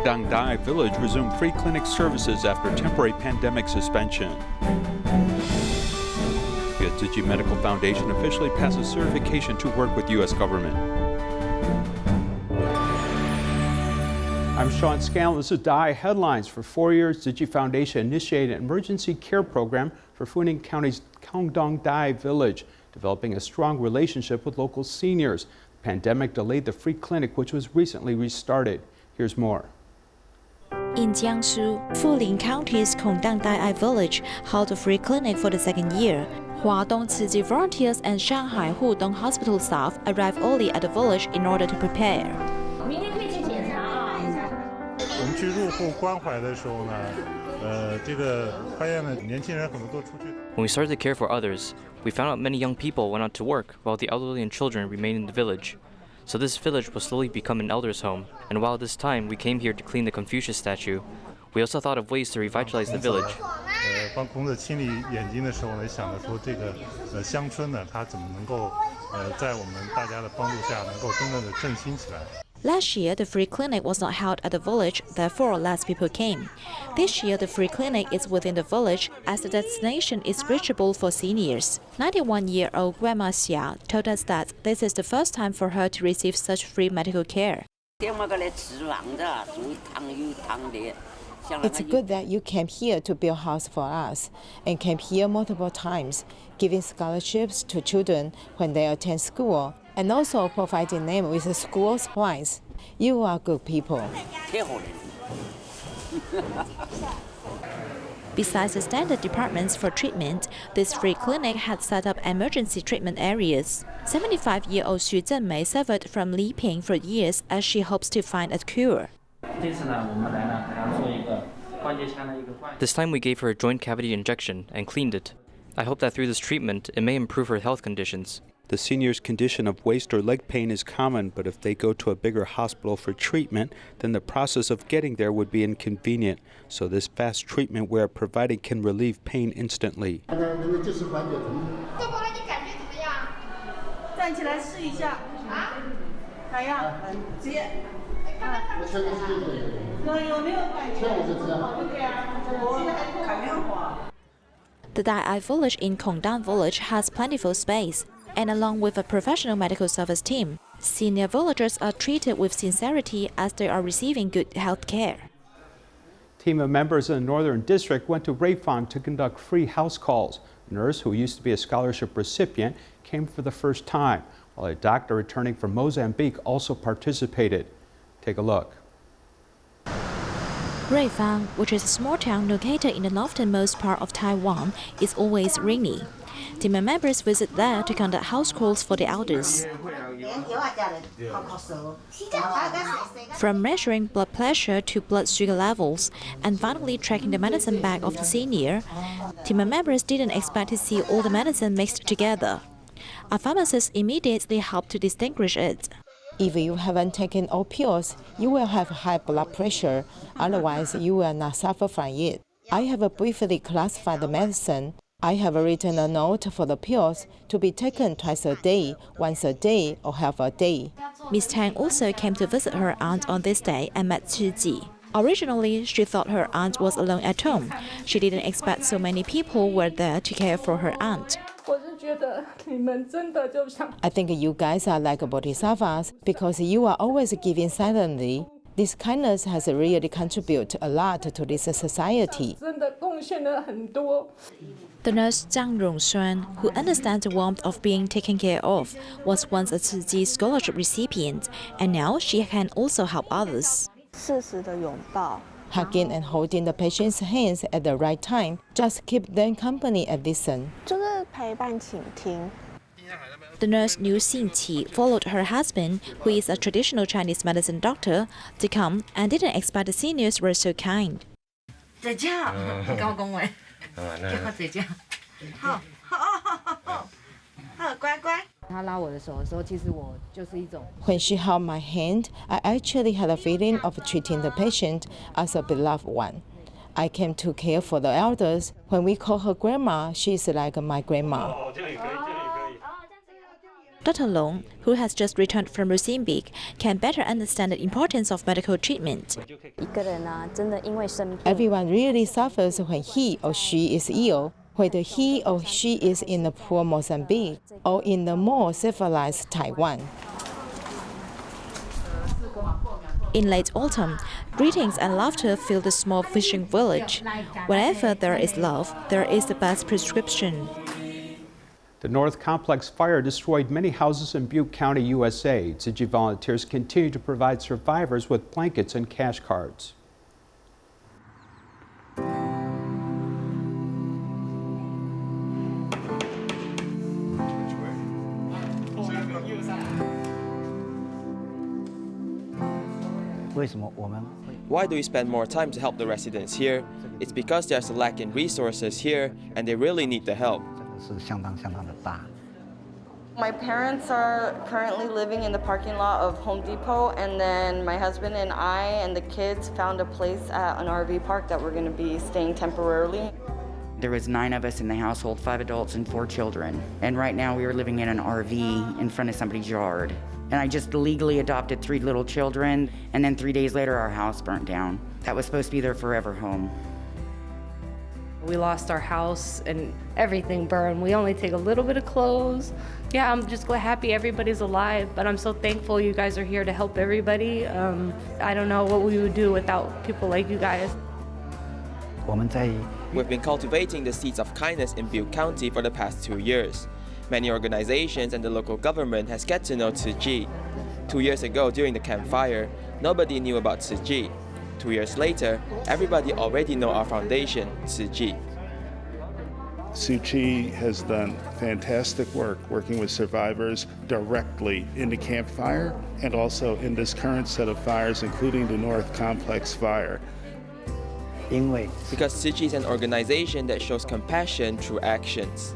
Kongdang Dai Village resumed free clinic services after temporary pandemic suspension. The Tzu Chi Medical Foundation officially passes certification to work with U.S. government. I'm Sean Scanlon. This is Dai Headlines. For 4 years, Tzu Chi Foundation initiated an emergency care program for Funing County's Kongdang Dai Village, developing a strong relationship with local seniors. The pandemic delayed the free clinic, which was recently restarted. Here's more. In Jiangsu, Fuling County's Kongdang Dai Village held a free clinic for the second year. Huadong Tzu Chi volunteers and Shanghai Hudong hospital staff arrived early at the village in order to prepare. When we started to care for others, we found out many young people went out to work while the elderly and children remained in the village. So this village will slowly become an elders' home, and while at this time we came here to clean the Confucius statue, we also thought of ways to revitalize the village. Last year, the free clinic was not held at the village, therefore less people came. This year, the free clinic is within the village as the destination is reachable for seniors. 91-year-old Grandma Xia told us that this is the first time for her to receive such free medical care. It's good that you came here to build a house for us and came here multiple times, giving scholarships to children when they attend school and also providing them with school supplies. You are good people. Besides the standard departments for treatment, this free clinic had set up emergency treatment areas. 75-year-old Xu Zhenmei suffered from Li Ping for years as she hopes to find a cure. This time we gave her a joint cavity injection and cleaned it. I hope that through this treatment, it may improve her health conditions. The senior's condition of waist or leg pain is common, but if they go to a bigger hospital for treatment, then the process of getting there would be inconvenient. So this fast treatment we are providing can relieve pain instantly. The Dai village in Kongdang Village has plentiful space, and along with a professional medical service team, senior villagers are treated with sincerity as they are receiving good health care. A team of members in the Northern District went to Raifang to conduct free house calls. A nurse who used to be a scholarship recipient came for the first time, while a doctor returning from Mozambique also participated. Take a look. Raifang, which is a small town located in the northernmost part of Taiwan, is always rainy. Team members visit there to conduct house calls for the elders. From measuring blood pressure to blood sugar levels, and finally tracking the medicine bag of the senior, team members didn't expect to see all the medicine mixed together. A pharmacist immediately helped to distinguish it. If you haven't taken all pills, you will have high blood pressure. Otherwise, you will not suffer from it. I have briefly classified the medicine. I have written a note for the pills to be taken twice a day, once a day, or half a day. Ms. Tang also came to visit her aunt on this day and met Tzu Chi. Originally, she thought her aunt was alone at home. She didn't expect so many people were there to care for her aunt. I think you guys are like bodhisattvas because you are always giving silently. This kindness has really contributed a lot to this society. The nurse Zhang Rongxuan, who understands the warmth of being taken care of, was once a Tzu Chi scholarship recipient, and now she can also help others. Hugging and holding the patient's hands at the right time just keep them company and listen. The nurse Liu Xingqi followed her husband, who is a traditional Chinese medicine doctor, to come and didn't expect the seniors were so kind. When she held my hand, I actually had a feeling of treating the patient as a beloved one. I came to care for the elders. When we call her grandma, she is like my grandma. Dr. Long, who has just returned from Mozambique, can better understand the importance of medical treatment. Everyone really suffers when he or she is ill, whether he or she is in the poor Mozambique or in the more civilized Taiwan. In late autumn, greetings and laughter fill the small fishing village. Whenever there is love, there is the best prescription. The North Complex fire destroyed many houses in Butte County, USA. Tzu Chi volunteers continue to provide survivors with blankets and cash cards. Why do we spend more time to help the residents here? It's because there's a lack in resources here and they really need the help. My parents are currently living in the parking lot of Home Depot, and then my husband and I and the kids found a place at an RV park that we're going to be staying temporarily. There was 9 of us in the household, 5 adults and 4 children. And right now we are living in an RV in front of somebody's yard. And I just legally adopted 3 little children, and then 3 days later our house burnt down. That was supposed to be their forever home. We lost our house and everything burned. We only take a little bit of clothes. Yeah, I'm just happy everybody's alive, but I'm so thankful you guys are here to help everybody. I don't know what we would do without people like you guys. We've been cultivating the seeds of kindness in Butte County for the past 2 years. Many organizations and the local government has get to know Tzu Chi. 2 years ago during the campfire, nobody knew about Tzu Chi. 2 years later, everybody already know our foundation, Tzu Chi. Tzu Chi has done fantastic work working with survivors directly in the campfire and also in this current set of fires, including the North Complex fire. Because Tzu Chi is an organization that shows compassion through actions.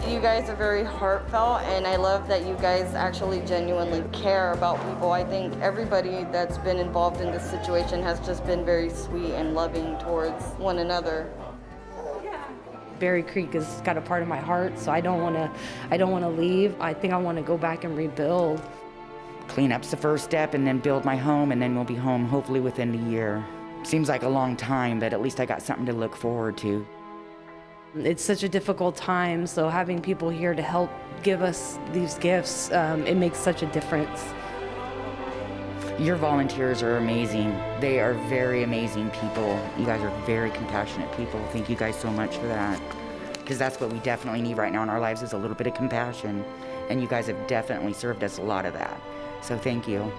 You guys are very heartfelt, and I love that you guys actually genuinely care about people. I think everybody that's been involved in this situation has just been very sweet and loving towards one another. Berry Creek has got a part of my heart, so I don't want to leave. I think I want to go back and rebuild. Cleanup's the first step, and then build my home, and then we'll be home hopefully within the year. Seems like a long time, but at least I got something to look forward to. It's such a difficult time, so having people here to help give us these gifts, it makes such a difference. Your volunteers are amazing. They are very amazing people. You guys are very compassionate people. Thank you guys so much for that. Because that's what we definitely need right now in our lives, is a little bit of compassion. And you guys have definitely served us a lot of that. So thank you.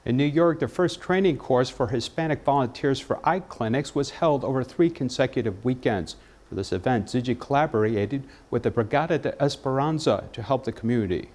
In New York, the first training course for Hispanic volunteers for eye clinics was held over 3 consecutive weekends. For this event, Tzu Chi collaborated with the Brigada de Esperanza to help the community.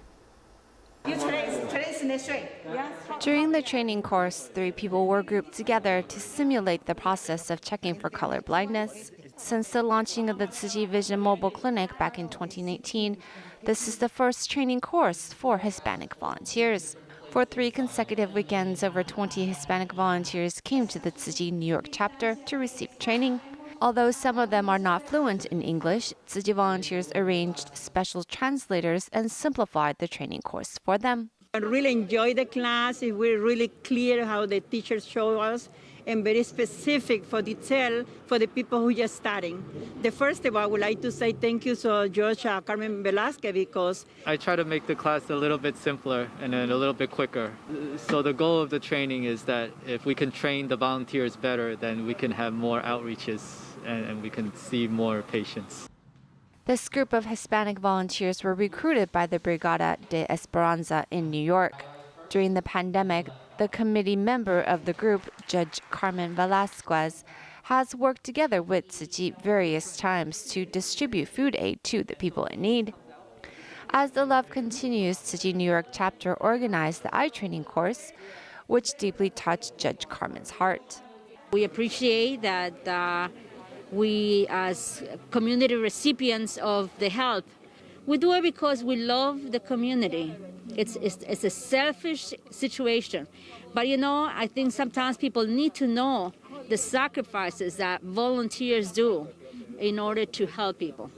During the training course, 3 people were grouped together to simulate the process of checking for color blindness. Since the launching of the Tzu Chi Vision Mobile Clinic back in 2019, this is the first training course for Hispanic volunteers. For 3 consecutive weekends, over 20 Hispanic volunteers came to the Tzu Chi New York chapter to receive training. Although some of them are not fluent in English, Tzu Chi volunteers arranged special translators and simplified the training course for them. I really enjoy the class. We're really clear how the teachers show us, and very specific for detail for the people who are just starting. The first of all, I would like to say thank you to George Carmen Velasquez, because I try to make the class a little bit simpler and then a little bit quicker. So the goal of the training is that if we can train the volunteers better, then we can have more outreaches and we can see more patients. This group of Hispanic volunteers were recruited by the Brigada de Esperanza in New York. During the pandemic, the committee member of the group, Judge Carmen Velasquez, has worked together with Tzu Chi various times to distribute food aid to the people in need. As the love continues, Tzu Chi New York chapter organized the eye training course, which deeply touched Judge Carmen's heart. We appreciate that we, as community recipients of the help, we do it because we love the community. It's a selfish situation. But I think sometimes people need to know the sacrifices that volunteers do in order to help people.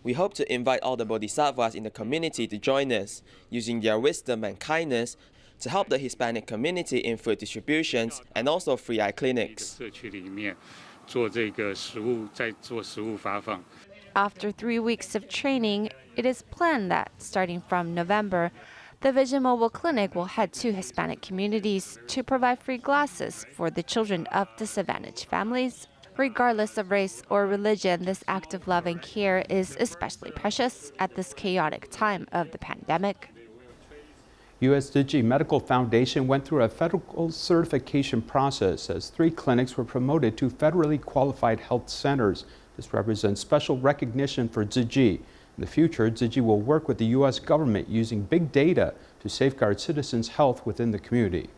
We hope to invite all the bodhisattvas in the community to join us, using their wisdom and kindness to help the Hispanic community in food distributions and also free eye clinics. After 3 weeks of training, it is planned that, starting from November, the Vision Mobile Clinic will head to Hispanic communities to provide free glasses for the children of disadvantaged families. Regardless of race or religion, this act of love and care is especially precious at this chaotic time of the pandemic. U.S. Tzu Chi Medical Foundation went through a federal certification process as 3 clinics were promoted to federally qualified health centers. This represents special recognition for Tzu Chi. In the future, Tzu Chi will work with the U.S. government using big data to safeguard citizens' health within the community.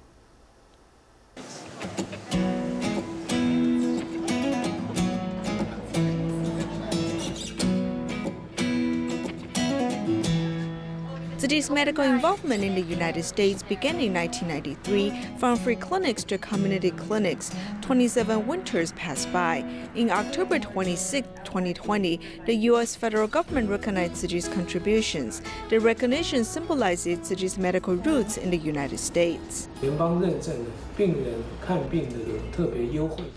Tzu Chi's medical involvement in the United States began in 1993 from free clinics to community clinics. 27 winters passed by. In October 26, 2020, the U.S. federal government recognized Tzu Chi's contributions. The recognition symbolizes Tzu Chi's medical roots in the United States. The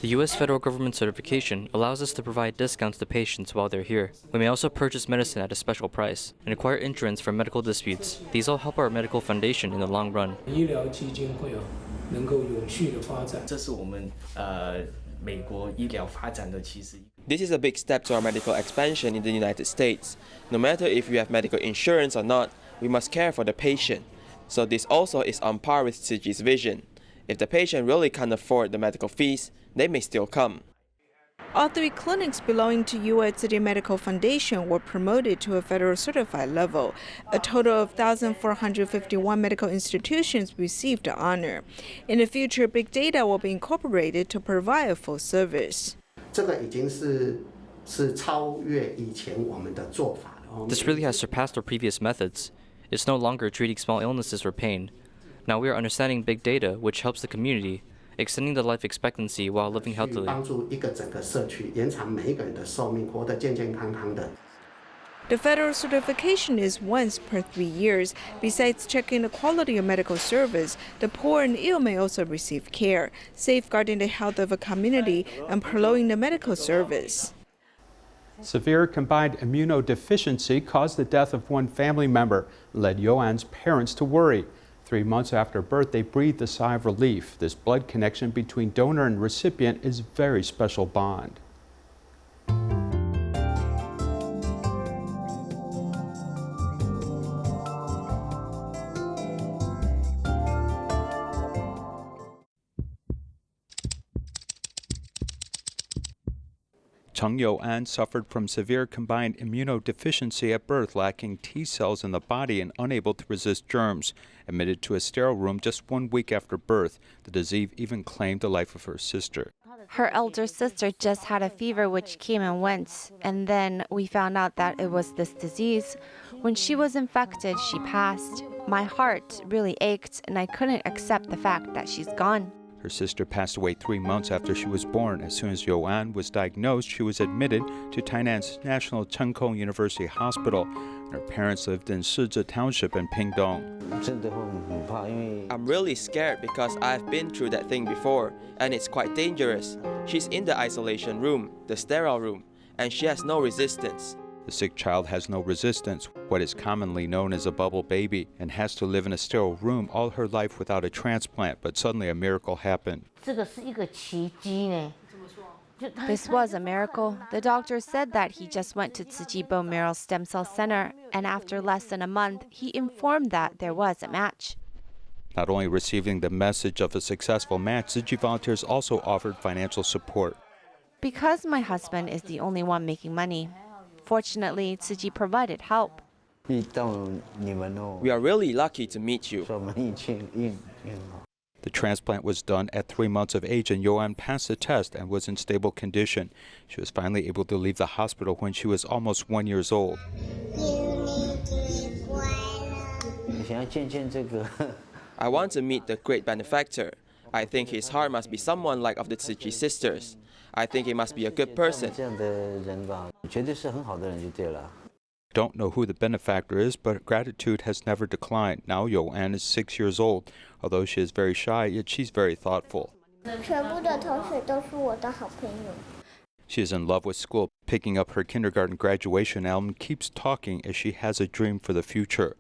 U.S. federal government certification allows us to provide discounts to patients while they're here. We may also purchase medicine at a special price and acquire insurance for medical disputes. These all help our medical foundation in the long run. This is a big step to our medical expansion in the United States. No matter if you have medical insurance or not, we must care for the patient. So this also is on par with Tzu Chi's vision. If the patient really can't afford the medical fees, they may still come. All 3 clinics belonging to U.S. Tzu Chi Medical Foundation were promoted to a federal certified level. A total of 1,451 medical institutions received the honor. In the future, big data will be incorporated to provide a full service. This really has surpassed our previous methods. It's no longer treating small illnesses or pain. Now we are understanding big data, which helps the community, extending the life expectancy while living healthily. The federal certification is once per 3 years. Besides checking the quality of medical service, the poor and ill may also receive care, safeguarding the health of a community and prolonging the medical service. Severe combined immunodeficiency caused the death of one family member and led Yoan's parents to worry. 3 months after birth, they breathed a sigh of relief. This blood connection between donor and recipient is a very special bond. Chung Yo-an suffered from severe combined immunodeficiency at birth, lacking T cells in the body and unable to resist germs. Admitted to a sterile room just 1 week after birth, the disease even claimed the life of her sister. Her elder sister just had a fever which came and went, and then we found out that it was this disease. When she was infected, she passed. My heart really ached, and I couldn't accept the fact that she's gone. Her sister passed away 3 months after she was born. As soon as Yo-an was diagnosed, she was admitted to Tainan's National Cheng Kung University Hospital. Her parents lived in Shizhe Township in Pingdong. I'm really scared because I've been through that thing before, and it's quite dangerous. She's in the isolation room, the sterile room, and she has no resistance. The sick child has no resistance, what is commonly known as a bubble baby, and has to live in a sterile room all her life without a transplant, but suddenly a miracle happened. This was a miracle. The doctor said that he just went to Tzu Chi Bone Marrow Stem Cell Center, and after less than a month, he informed that there was a match. Not only receiving the message of a successful match, Tzu Chi volunteers also offered financial support. Because my husband is the only one making money, fortunately, Tzu Chi provided help. We are really lucky to meet you. The transplant was done at 3 months of age, and Yo-an passed the test and was in stable condition. She was finally able to leave the hospital when she was almost 1 year old. I want to meet the great benefactor. I think his heart must be someone like of the Tzu Chi sisters. I think he must be a good person. Don't know who the benefactor is, but gratitude has never declined. Now Yoann is 6 years old. Although she is very shy, yet she's very thoughtful. She is in love with school, picking up her kindergarten graduation album, keeps talking as she has a dream for the future.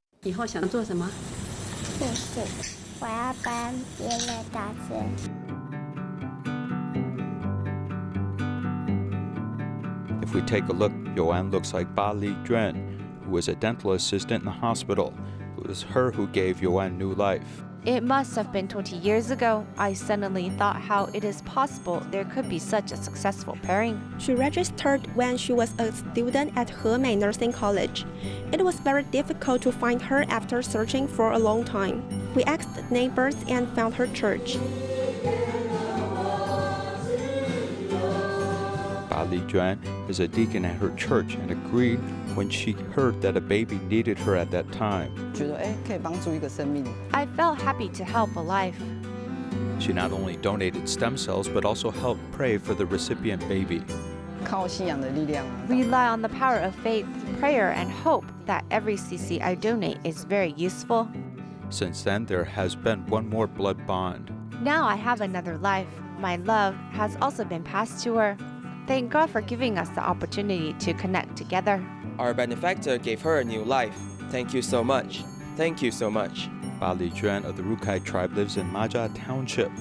If we take a look, Yoann looks like Ba Li Juan, who was a dental assistant in the hospital. It was her who gave Yoann new life. It must have been 20 years ago. I suddenly thought how it is possible there could be such a successful pairing. She registered when she was a student at Hemei Nursing College. It was very difficult to find her after searching for a long time. We asked neighbors and found her church. Ba Li Juan is a deacon at her church and agreed when she heard that a baby needed her at that time. I felt happy to help a life. She not only donated stem cells but also helped pray for the recipient baby. Rely on the power of faith, prayer, and hope that every cc I donate is very useful. Since then, there has been one more blood bond. Now I have another life. My love has also been passed to her. Thank God for giving us the opportunity to connect together. Our benefactor gave her a new life. Thank you so much. Thank you so much. Ba Li Juan of the Rukai tribe lives in Majia Township,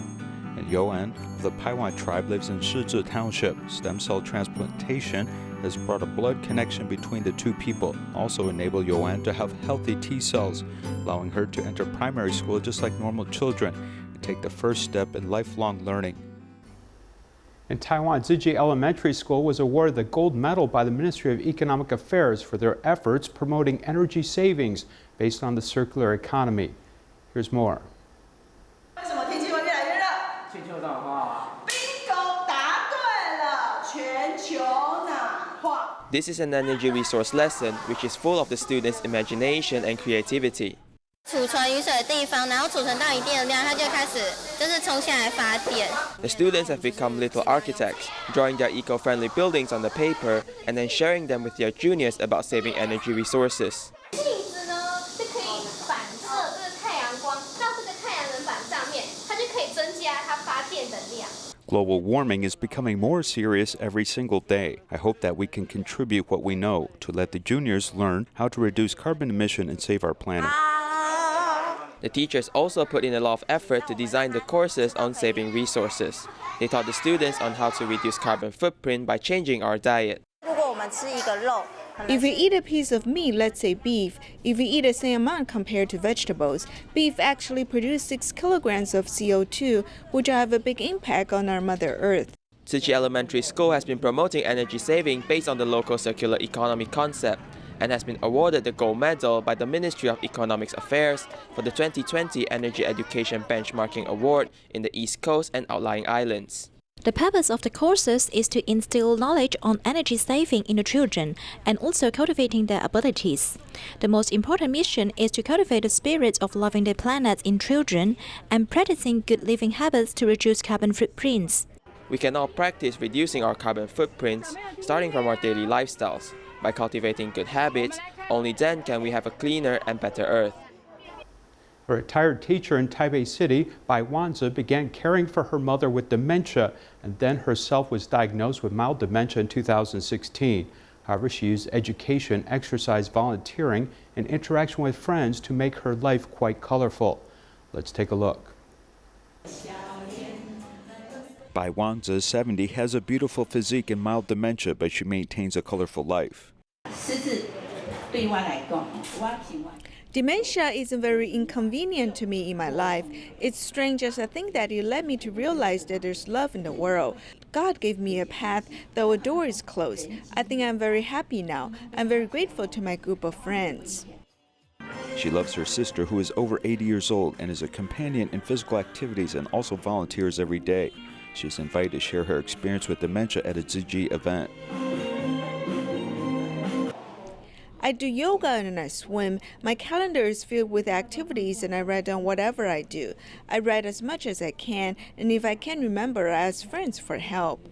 and Yoann of the Paiwan tribe lives in Shizhi Township. Stem cell transplantation has brought a blood connection between the two people, also enabled Yoann to have healthy T cells, allowing her to enter primary school just like normal children and take the first step in lifelong learning. In Taiwan, Tzu Chi Elementary School was awarded the gold medal by the Ministry of Economic Affairs for their efforts promoting energy savings based on the circular economy. Here's more. This is an energy resource lesson which is full of the students' imagination and creativity. The students have become little architects, drawing their eco-friendly buildings on the paper and then sharing them with their juniors about saving energy resources. Global warming is becoming more serious every single day. I hope that we can contribute what we know to let the juniors learn how to reduce carbon emission and save our planet. The teachers also put in a lot of effort to design the courses on saving resources. They taught the students on how to reduce carbon footprint by changing our diet. If you eat a piece of meat, let's say beef, if you eat the same amount compared to vegetables, beef actually produces 6 kilograms of CO2, which will have a big impact on our Mother Earth. Tzu Chi Elementary School has been promoting energy saving based on the local circular economy concept and has been awarded the gold medal by the Ministry of Economic Affairs for the 2020 Energy Education Benchmarking Award in the East Coast and outlying islands. The purpose of the courses is to instill knowledge on energy saving in the children and also cultivating their abilities. The most important mission is to cultivate the spirit of loving the planet in children and practicing good living habits to reduce carbon footprints. We can all practice reducing our carbon footprints, starting from our daily lifestyles. By cultivating good habits, only then can we have a cleaner and better earth. A retired teacher in Taipei City, Bai Wanzi, began caring for her mother with dementia and then herself was diagnosed with mild dementia in 2016. However, she used education, exercise, volunteering, and interaction with friends to make her life quite colorful. Let's take a look. Bai Wanzi, 70, has a beautiful physique and mild dementia, but she maintains a colorful life. Dementia isn't very inconvenient to me in my life. It's strange as I think that it led me to realize that there's love in the world. God gave me a path, though a door is closed. I think I'm very happy now. I'm very grateful to my group of friends. She loves her sister, who is over 80 years old and is a companion in physical activities and also volunteers every day. She's invited to share her experience with dementia at a Tzu Chi event. I do yoga and I swim. My calendar is filled with activities and I write down whatever I do. I write as much as I can, and if I can't remember, I ask friends for help.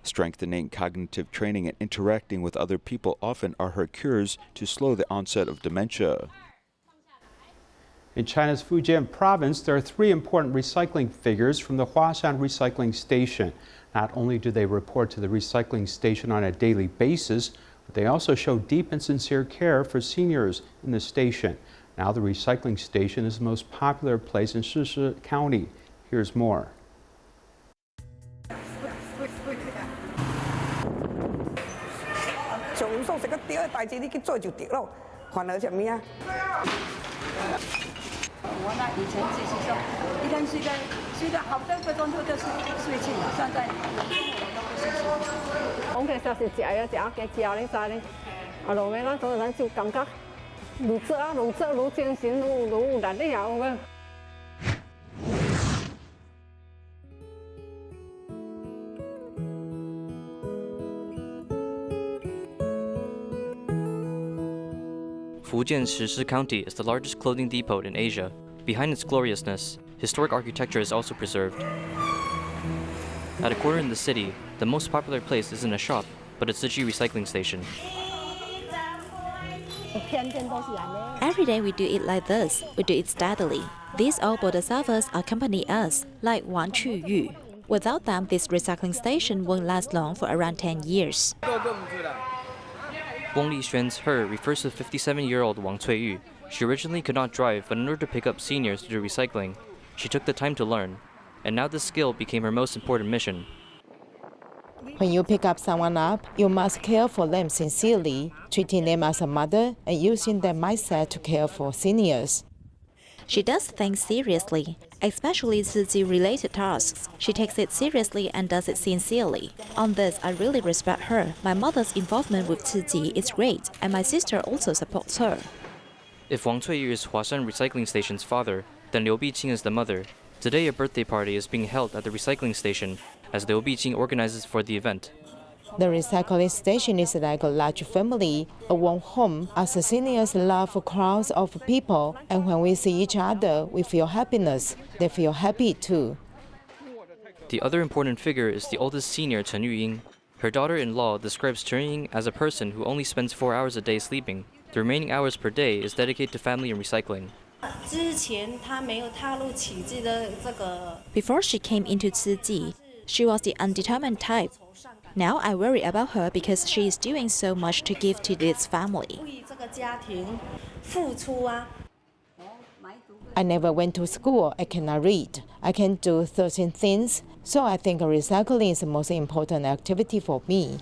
Strengthening cognitive training and interacting with other people often are her cures to slow the onset of dementia. In China's Fujian province, there are 3 important recycling figures from the Huashan Recycling Station. Not only do they report to the recycling station on a daily basis, but they also show deep and sincere care for seniors in the station. Now the recycling station is the most popular place in Shishi County. Here's more. Fujian's Shishi County is the largest clothing depot in Asia. Behind its gloriousness, historic architecture is also preserved. At a corner in the city, the most popular place isn't a shop, but a Tzu Chi recycling station. Every day we do it like this. We do it steadily. These old bodhisattvas accompany us, like Wang Chu-yu. Without them, this recycling station won't last long for around 10 years. Wang Lixuan's her refers to 57-year-old Wang Cui-yu. She originally could not drive, but in order to pick up seniors to do recycling, she took the time to learn. And now this skill became her most important mission. When you pick up someone up, you must care for them sincerely, treating them as a mother and using their mindset to care for seniors. She does things seriously, especially Tzu Chi-related tasks. She takes it seriously and does it sincerely. On this, I really respect her. My mother's involvement with Tzu Chi is great, and my sister also supports her. If Wang Cui-yu is Huashan Recycling Station's father, then Liu Biqing is the mother. Today, a birthday party is being held at the recycling station as Liu Biqing organizes for the event. The recycling station is like a large family, a warm home, as the seniors love crowds of people, and when we see each other, we feel happiness. They feel happy too. The other important figure is the oldest senior, Chen Yuying. Her daughter-in-law describes Chen Yuying as a person who only spends 4 hours a day sleeping. The remaining hours per day is dedicated to family and recycling. Before she came into Tzu Chi, she was the undetermined type. Now I worry about her because she is doing so much to give to this family. I never went to school. I cannot read. I can do 13 things, so I think recycling is the most important activity for me.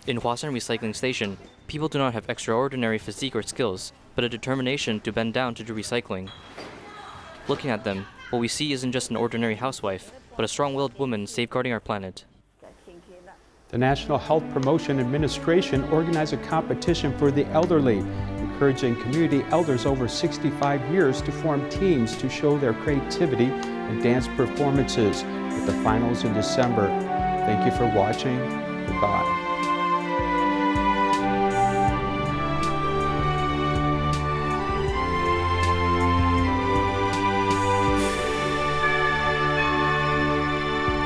In Huashan Recycling Station, people do not have extraordinary physique or skills, but a determination to bend down to do recycling. Looking at them, what we see isn't just an ordinary housewife, but a strong-willed woman safeguarding our planet. The National Health Promotion Administration organized a competition for the elderly, encouraging community elders over 65 years to form teams to show their creativity in dance performances, with the finals in December. Thank you for watching. Goodbye.